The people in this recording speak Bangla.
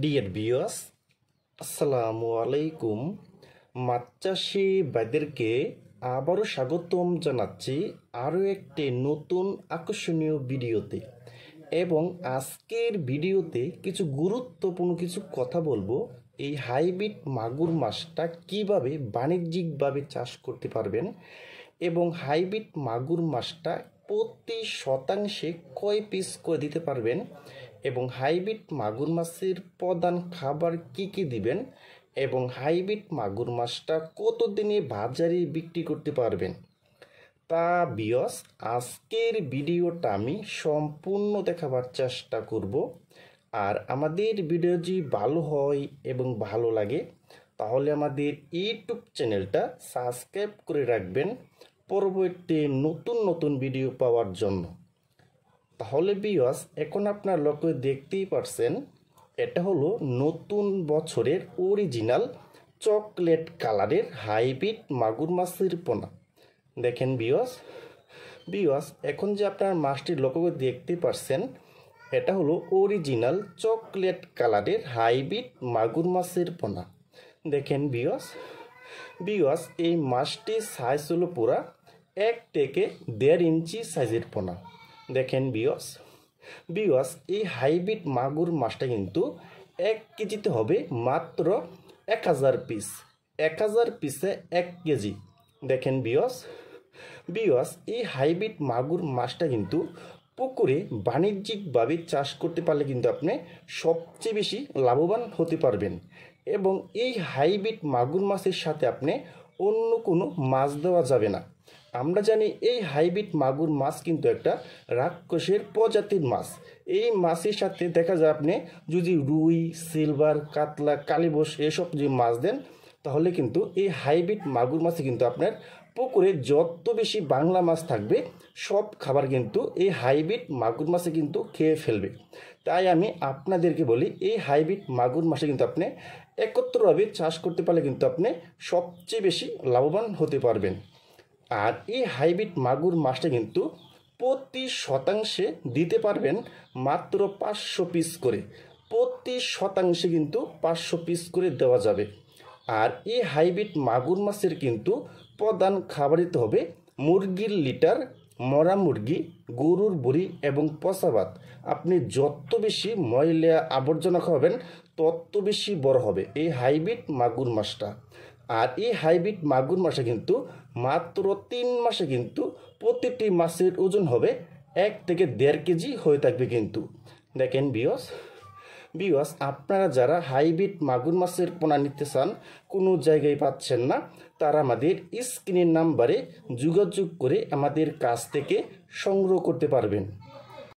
ডিয়ার ভিউয়ার্স, আসসালামু আলাইকুম। মাছ চাষি ভাইদেরকে আবারও স্বাগতম জানাচ্ছি আরও একটি নতুন আকর্ষণীয় ভিডিওতে। এবং আজকের ভিডিওতে কিছু গুরুত্বপূর্ণ কিছু কথা বলবো। এই হাইব্রিড মাগুর মাছটা কিভাবে বাণিজ্যিকভাবে চাষ করতে পারবেন এবং হাইব্রিড মাগুর মাছটা প্রতি শতাংশে কয় পিস করে দিতে পারবেন এবং হাইব্রিড মাগুর মাছের প্রধান খাবার কি দিবেন এবং হাইব্রিড মাগুর মাছটা কতদিনে বাজারে বিক্রি করতে পারবেন, তা ভিউয়ার্স আজকের ভিডিওটা আমি সম্পূর্ণ দেখাবার চেষ্টা করব। আর আমাদের ভিডিও যদি ভালো হয় এবং ভালো লাগে তাহলে আমাদের ইউটিউব চ্যানেলটা সাবস্ক্রাইব করে রাখবেন পরবর্তী নতুন ভিডিও পাওয়ার জন্য। তাহলে ভিউয়ার্স এখন আপনার লক্ষ্য দেখতেই পারছেন, এটা হলো নতুন বছরের অরিজিনাল চকলেট কালারের হাইব্রিড মাগুর মাছের পোনা। দেখেন ভিউয়ার্স এখন যে আপনার মাছটির লক্ষ্য দেখতে পারছেন, এটা হলো অরিজিনাল চকলেট কালারের হাইব্রিড মাগুর মাছের পোনা। দেখেন ভিউয়ার্স এই মাছটির সাইজ হলো পুরা 1 থেকে 1.5 ইঞ্চি সাইজের পোনা। দেখেন ভিউয়ার্স এই হাইব্রিড মাগুর মাছটা কিন্তু 1 কেজিতে হবে মাত্র 1000 পিস। 1000 পিসে 1 কেজি। দেখেন ভিউয়ার্স এই হাইব্রিড মাগুর মাছটা কিন্তু পুকুরে বাণিজ্যিকভাবে চাষ করতে পারলে কিন্তু আপনি সবচেয়ে বেশি লাভবান হতে পারবেন। এবং এই হাইব্রিড মাগুর মাছের সাথে আপনি অন্য কোনো মাছ দেওয়া যাবে না। আমরা জানি এই হাইব্রিড মাগুর মাছ কিন্তু একটা রাক্ষসের প্রজাতির মাছ। এই মাছের সাথে দেখা যায় আপনি যদি রুই, সিলভার, কাতলা, কালীবোস এসব যে মাছ দেন তাহলে কিন্তু এই হাইব্রিড মাগুর মাছে কিন্তু আপনার পুকুরে যত বেশি বাংলা মাছ থাকবে সব খাবার কিন্তু এই হাইব্রিড মাগুর মাছে কিন্তু খেয়ে ফেলবে। তাই আমি আপনাদেরকে বলি এই হাইব্রিড মাগুর মাছে কিন্তু আপনি একত্রভাবে চাষ করতে পারলে কিন্তু আপনি সবচেয়ে বেশি লাভবান হতে পারবেন। আর এই হাইব্রিড মাগুর মাছটা কিন্তু প্রতি শতাংশে দিতে পারবেন মাত্র 500 পিস করে। প্রতি শতাংশে কিন্তু 500 পিস করে দেওয়া যাবে। আর এই হাইব্রিড মাগুর মাছের কিন্তু প্রধান খাবার দিতে হবে মুরগির লিটার, মরা মুরগি, গরুর বড়ি এবং পচা ভাত। আপনি যত বেশি ময়লা আবর্জনা খাওয়াবেন তত বেশি বড় হবে এই হাইব্রিড মাগুর মাছটা। আর এই হাইব্রিড মাগুর মাছটা কিন্তু মাত্র 3 মাসে কিন্তু প্রতিটি মাছের ওজন হবে 1 থেকে 1.5 কেজি হয়ে থাকবে কিন্তু। দেখেন ভিউয়ার্স আপনারা যারা হাইব্রিড মাগুর মাছের পোনা নিতে চান, কোনো জায়গায় পাচ্ছেন না, তারা আমাদের স্ক্রিনের নাম্বারে যোগাযোগ করে আমাদের কাছ থেকে সংগ্রহ করতে পারবেন।